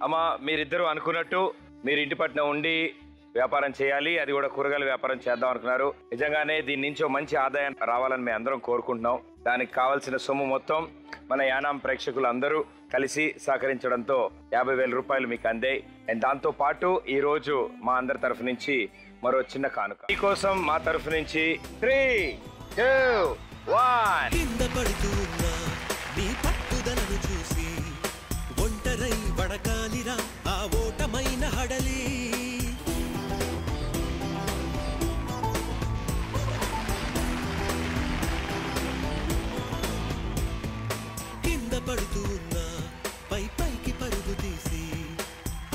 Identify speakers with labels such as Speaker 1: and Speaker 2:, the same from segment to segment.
Speaker 1: అమ్మ మీరిద్దరూ అనుకున్నట్టు మీరు ఇంటి పట్ల ఉండి వ్యాపారం చేయాలి, అది కూడా కూరగాయల వ్యాపారం చేద్దాం అనుకున్నారు. నిజంగానే దీని నుంచి మంచి ఆదాయం రావాలని మేము అందరం కోరుకుంటున్నాం. దానికి కావాల్సిన సొమ్ము మొత్తం మన యానాం ప్రేక్షకులు అందరూ కలిసి సహకరించడంతో 50,000 రూపాయలు మీకు అందాయి. అండ్ దాంతో పాటు ఈ రోజు మా అందరి తరఫు నుంచి మరో చిన్న కానుక మీకోసం మా తరఫు నుంచి 3, 2, 1.
Speaker 2: ఒంటరై వడకాలిరా ఆ ఓటమైన హడలి కింద పడుతూ ఉన్నా పైకి పరుగు తీసి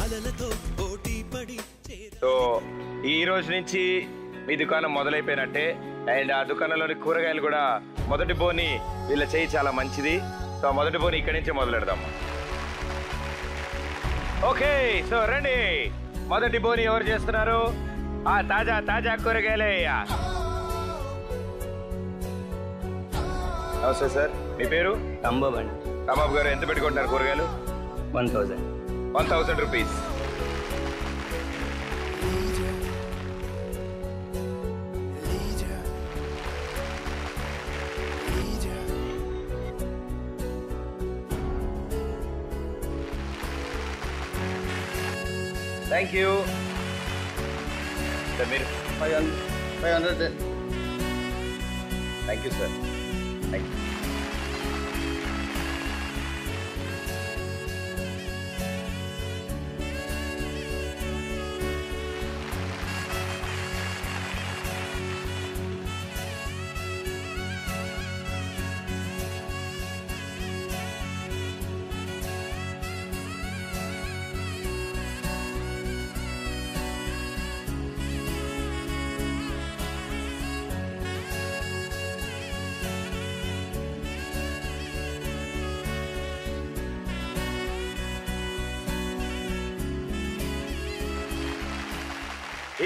Speaker 2: అలలతో పోటీ పడి.
Speaker 1: సో ఈ రోజు నుంచి మీ దుకాణం మొదలైపోయినట్టే. అండ్ ఆ దుకాణంలోని కూరగాయలు కూడా మొదటి బోని వీళ్ళ చేయి చాలా మంచిది. సో మొదటి బోని ఇక్కడి నుంచే మొదలు పెడదాం. ఓకే, సో రండి, మొదటి బోని ఎవరు చేస్తున్నారు? తాజా తాజా కూరగాయలే. నమస్తే సార్, మీ పేరు?
Speaker 3: రాంబాబు అండి.
Speaker 1: రాంబాబు గారు, ఎంత పెట్టుకుంటున్నారు కూరగాయలు?
Speaker 3: 1000
Speaker 1: రూపీస్. Thank you sir. మీరు
Speaker 4: 500.
Speaker 1: Thank you sir. Thank you.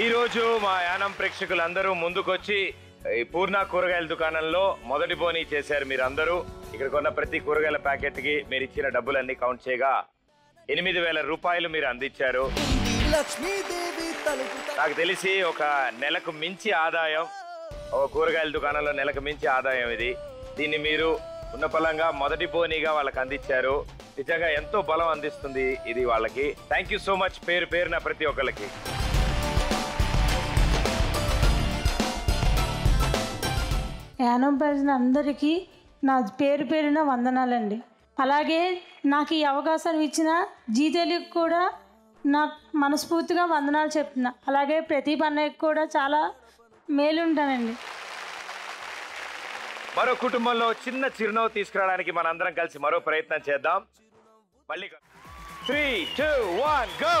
Speaker 1: ఈ రోజు మా యానం ప్రేక్షకులందరూ ముందుకొచ్చి ఈ పూర్ణ కూరగాయల దుకాణంలో మొదటి బోని చేశారు. మీరు అందరూ ఇక్కడ కొన్న ప్రతి కూరగాయల ప్యాకెట్ కి మీరు ఇచ్చిన డబ్బులన్నీ కౌంట్ చేయగా 8,000 రూపాయలు మీరు అందించారు. నాకు తెలిసి ఒక నెలకు మించి ఆదాయం, ఒక కూరగాయల దుకాణంలో నెలకు మించి ఆదాయం ఇది. దీన్ని మీరు ఉన్న పలంగా మొదటి బోనిగా వాళ్ళకి అందించారు. నిజంగా ఎంతో బలం అందిస్తుంది ఇది వాళ్ళకి. థ్యాంక్ యూ సో మచ్ పేరు పేరున ప్రతి ఒక్కరికి.
Speaker 5: యానం ప్రజల అందరికీ నా పేరు పేరున వందనాలండి. అలాగే నాకు ఈ అవకాశం ఇచ్చిన జీతేలికి కూడా నాకు మనస్ఫూర్తిగా వందనాలు చెప్తున్నా. అలాగే ప్రతి పండుగకి కూడా చాలా మేలుంటానండి.
Speaker 1: మరో కుటుంబంలో చిన్న చిరునవ్వు తీసుకురావడానికి మనందరం కలిసి మరో ప్రయత్నం చేద్దాం. మళ్ళీ 3, 2, 1 గో.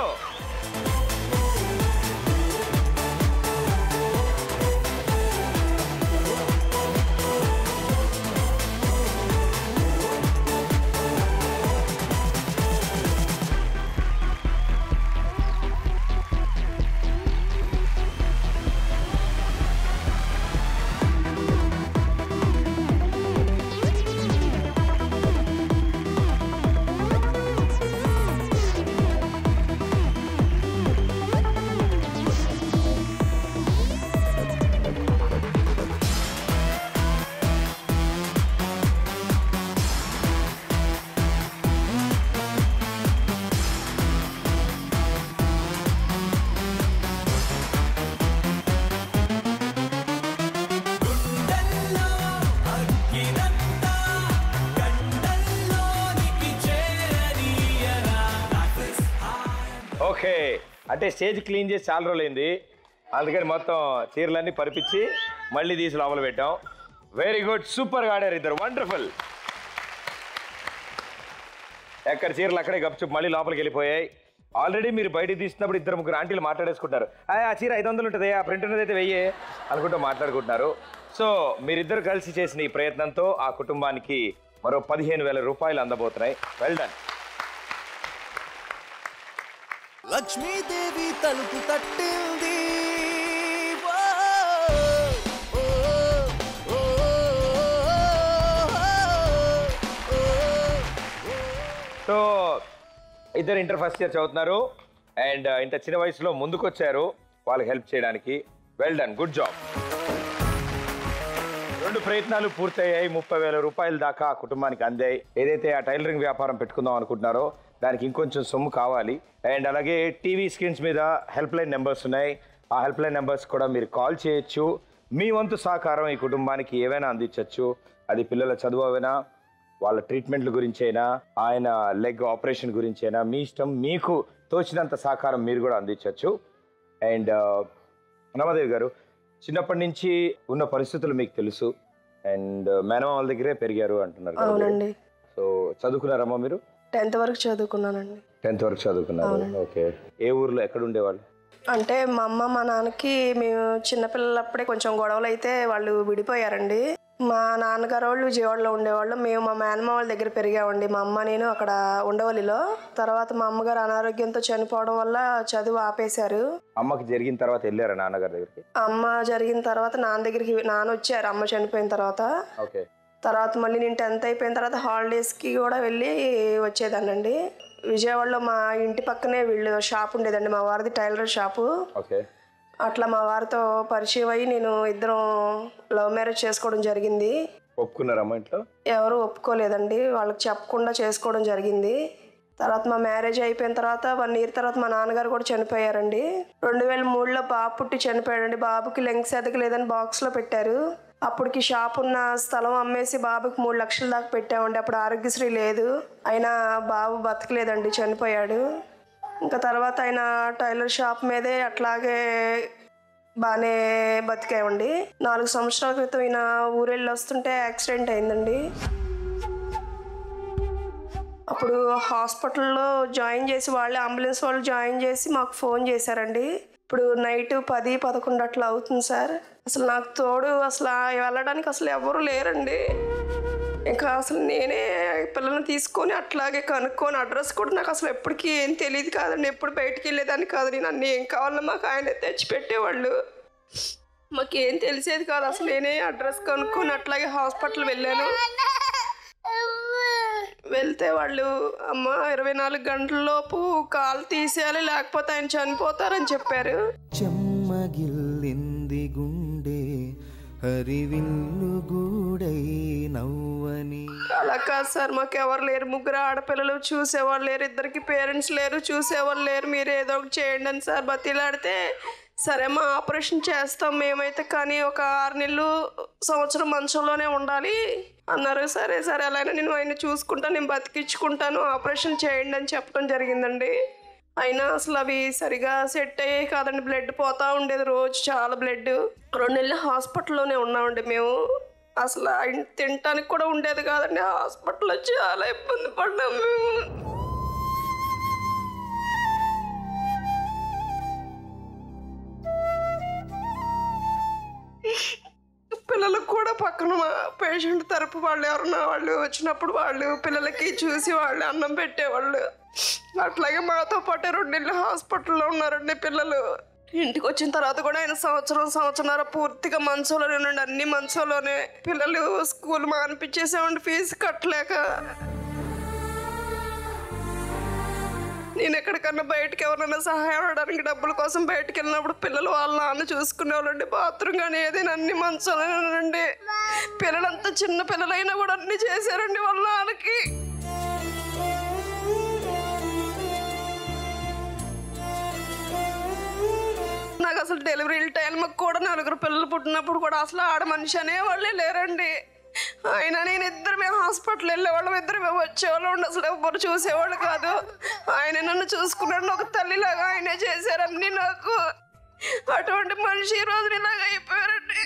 Speaker 1: ఓకే, అంటే స్టేజ్ క్లీన్ చేసి చాలా రోజులైంది, అందుకని మొత్తం చీరలన్నీ పరిపించి మళ్ళీ తీసి లోపల పెట్టాం. వెరీ గుడ్, సూపర్గా ఆడారు ఇద్దరు, వండర్ఫుల్. ఎక్కడ చీరలు అక్కడే గప్చుప్ మళ్ళీ లోపలికి వెళ్ళిపోయాయి. ఆల్రెడీ మీరు బయటికి తీసినప్పుడు 2-3 ఆంటీలు మాట్లాడేసుకుంటారు. ఆ చీర 500 ఉంటుంది, ఆ ప్రింట్ ఉన్నది అయితే 1000 అనుకుంటూ మాట్లాడుకుంటున్నారు. సో మీరిద్దరు కలిసి చేసిన ఈ ప్రయత్నంతో ఆ కుటుంబానికి మరో 15,000 రూపాయలు అందబోతున్నాయి. Well done.
Speaker 2: లక్ష్మీదేవి తలుపు తట్టింది.
Speaker 1: సో ఇద్దరు ఇంటర్ ఫస్ట్ ఇయర్ చదువుతున్నారు అండ్ ఇంత చిన్న వయసులో ముందుకు వచ్చారు వాళ్ళకి హెల్ప్ చేయడానికి. Well done, good job. 2 ప్రయత్నాలు పూర్తయ్యాయి. 30,000 రూపాయల దాకా ఆ కుటుంబానికి అందాయి. ఏదైతే ఆ టైలరింగ్ వ్యాపారం పెట్టుకుందాం అనుకుంటున్నారో దానికి ఇంకొంచెం సొమ్ము కావాలి. అండ్ అలాగే టీవీ స్క్రీన్స్ మీద హెల్ప్ లైన్ నెంబర్స్ ఉన్నాయి. ఆ హెల్ప్ లైన్ నెంబర్స్ కూడా మీరు కాల్ చేయొచ్చు. మీ వంతు సహకారం ఈ కుటుంబానికి ఏవైనా అందించవచ్చు. అది పిల్లల చదువు అయినా, వాళ్ళ ట్రీట్మెంట్ల గురించి అయినా, ఆయన లెగ్ ఆపరేషన్ గురించి అయినా, మీ ఇష్టం. మీకు తోచినంత సహకారం మీరు కూడా అందించవచ్చు. అండ్ రమాదేవి గారు, చిన్నప్పటి నుంచి ఉన్న పరిస్థితులు మీకు తెలుసు అండ్ మేనమామ వాళ్ళ దగ్గరే పెరిగారు అంటున్నారు.
Speaker 3: అవునండి.
Speaker 1: సో చదువుకున్నారమ్మా మీరు?
Speaker 3: 10th వరకు చదువుకున్నానండి.
Speaker 1: 10th వరకు చదువుకున్నారు. ఓకే. ఏ ఊర్లో ఎక్కడ ఉండేవాళ్ళు?
Speaker 3: అంటే మా అమ్మ మా నాన్నకి మేము చిన్నపిల్లలప్పుడే కొంచెం గొడవలు అయితే వాళ్ళు విడిపోయారండి. మా నాన్నగారు వాళ్ళు విజయవాడలో ఉండేవాళ్ళు. మేము మా మేనమామ వాళ్ళ దగ్గర పెరిగామండి. మా అమ్మ నేను అక్కడ ఉండవల్లిలో. తర్వాత మా అమ్మగారు అనారోగ్యంతో చనిపోవడం వల్ల చదువు ఆపేశారు.
Speaker 1: అమ్మకి జరిగిన తర్వాత వెళ్ళారా నాన్నగారి దగ్గరికి?
Speaker 3: అమ్మ జరిగిన తర్వాత నాన్న దగ్గరికి నాన్న వచ్చారు అమ్మ చనిపోయిన తర్వాత.
Speaker 1: ఓకే.
Speaker 3: తర్వాత మళ్ళీ నేను 10th అయిపోయిన తర్వాత హాలిడేస్కి కూడా వెళ్ళి వచ్చేదానండి. విజయవాడలో మా ఇంటి పక్కనే వీళ్ళు షాప్ ఉండేదండి, మా వారిది టైలర్ షాపు.
Speaker 1: ఓకే.
Speaker 3: అట్లా మా వారితో పరిచయం అయ్యి నేను ఇద్దరం లవ్ మ్యారేజ్ చేసుకోవడం జరిగింది.
Speaker 1: ఒప్పుకున్నారమ్మా ఇంట్లో?
Speaker 3: ఎవరు ఒప్పుకోలేదండి, వాళ్ళకి చెప్పకుండా చేసుకోవడం జరిగింది. తర్వాత మా మ్యారేజ్ అయిపోయిన తర్వాత 1 year తర్వాత మా నాన్నగారు కూడా చనిపోయారండి. 2003లో బాబు పుట్టి చనిపోయాడండి. బాబుకి లెంగ్స్ ఎదగలేదని బాక్స్లో పెట్టారు. అప్పటికి షాప్ ఉన్న స్థలం అమ్మేసి బాబుకి 3 లక్షల దాకా పెట్టామండి. అప్పుడు ఆరోగ్యశ్రీ లేదు, అయినా బాబు బతకలేదండి, చనిపోయాడు. ఇంకా తర్వాత ఆయన టైలర్ షాప్ మీదే అట్లాగే బాగానే బతికామండి. 4 సంవత్సరాల క్రితం ఈయన ఊరెళ్ళి వస్తుంటే యాక్సిడెంట్ అయిందండి. అప్పుడు హాస్పిటల్లో జాయిన్ చేసి వాళ్ళే అంబులెన్స్ వాళ్ళు జాయిన్ చేసి మాకు ఫోన్ చేశారండి. ఇప్పుడు నైట్ 10-11 అట్లా అవుతుంది సార్. అసలు నాకు తోడు అసలు వెళ్ళడానికి అసలు ఎవరు లేరండి. ఇంకా అసలు నేనే పిల్లల్ని తీసుకొని అట్లాగే కనుక్కొని అడ్రస్ కూడా నాకు అసలు ఎప్పటికీ ఏం తెలియదు కాదండి. ఎప్పుడు బయటికి వెళ్ళేదాన్ని కాదు. నేను అన్నీ ఏం కావాలో మాకు ఆయన తెచ్చిపెట్టేవాళ్ళు. మాకేం తెలిసేది కాదు. అసలు నేనే అడ్రస్ కనుక్కొని అట్లాగే హాస్పిటల్ వెళ్ళాను. వెళ్తే వాళ్ళు అమ్మ 24 గంటలలోపు కాలు తీసేయాలి లేకపోతే ఆయన చనిపోతారని చెప్పారు.
Speaker 2: చెమ్మగిల్లింది గుండె హరివిల్లు గూడై నవ్వని.
Speaker 3: అలా కాదు సార్, మాకు ఎవరు లేరు. 3 ఆడపిల్లలు, చూసేవాళ్ళు లేరు. 2కి పేరెంట్స్ లేరు, చూసేవాళ్ళు లేరు. మీరు ఏదో ఒకటి చేయండి అని సార్ బతిలాడితే, సరే మా ఆపరేషన్ చేస్తాం మేమైతే, కానీ ఒక 6 నెలలు సంవత్సరం మంచంలోనే ఉండాలి అన్నారు. సరే సరే అలానే నేను ఆయన చూసుకుంటాను, నేను బతికించుకుంటాను, ఆపరేషన్ చేయండి అని చెప్పడం జరిగిందండి. అయినా అసలు అవి సరిగా సెట్ అయ్యాయి కాదండి. బ్లడ్ పోతా ఉండేది రోజు, చాలా బ్లడ్. 2 నెలలు హాస్పిటల్లోనే ఉన్నామండి మేము. అసలు ఆయన తినటానికి కూడా ఉండేది కాదండి. హాస్పిటల్లో చాలా ఇబ్బంది పడ్డాము మేము. పిల్లలకు కూడా పక్కన పేషెంట్ తరపు వాళ్ళు ఎవరన్నా వాళ్ళు వచ్చినప్పుడు వాళ్ళు పిల్లలకి చూసి వాళ్ళు అన్నం పెట్టేవాళ్ళు. అట్లాగే మాతో పాటే 2 నెలలు హాస్పిటల్లో ఉన్నారండి పిల్లలు. ఇంటికి వచ్చిన తర్వాత కూడా ఆయన సంవత్సరంన్నర పూర్తిగా మంచంలోనే ఉండండి. అన్ని మంచంలోనే. పిల్లలు స్కూల్ మానిపించేసామండి ఫీజు కట్టలేక. నేను ఎక్కడికన్నా బయటకు ఎవరైనా సహాయం అవడానికి డబ్బుల కోసం బయటకు వెళ్ళినప్పుడు పిల్లలు వాళ్ళ నాన్న చూసుకునేవాళ్ళండి. బాత్రూమ్ కానీ ఏదైనా అన్ని మంచంలోనేనండి. పిల్లలంతా చిన్న పిల్లలైనా కూడా అన్ని చేశారండి వాళ్ళ నాన్నకి. నాకు అసలు డెలివరీ టైంకి కూడా 4 పిల్లలు పుట్టినప్పుడు కూడా అసలు ఆడ మనిషి అనేవాళ్ళే లేరండి. అయినా నేను ఇద్దరమే హాస్పిటల్ వెళ్ళేవాళ్ళం, ఇద్దరమే వచ్చేవాళ్ళం. అసలు ఎవరు చూసేవాళ్ళు కాదు. ఆయన నన్ను చూసుకున్నాడు, ఒక తల్లిలాగా ఆయనే చేశారన్నీ నాకు. అటువంటి మనిషి ఈ రోజు ఇలాగ అయిపోయారండి.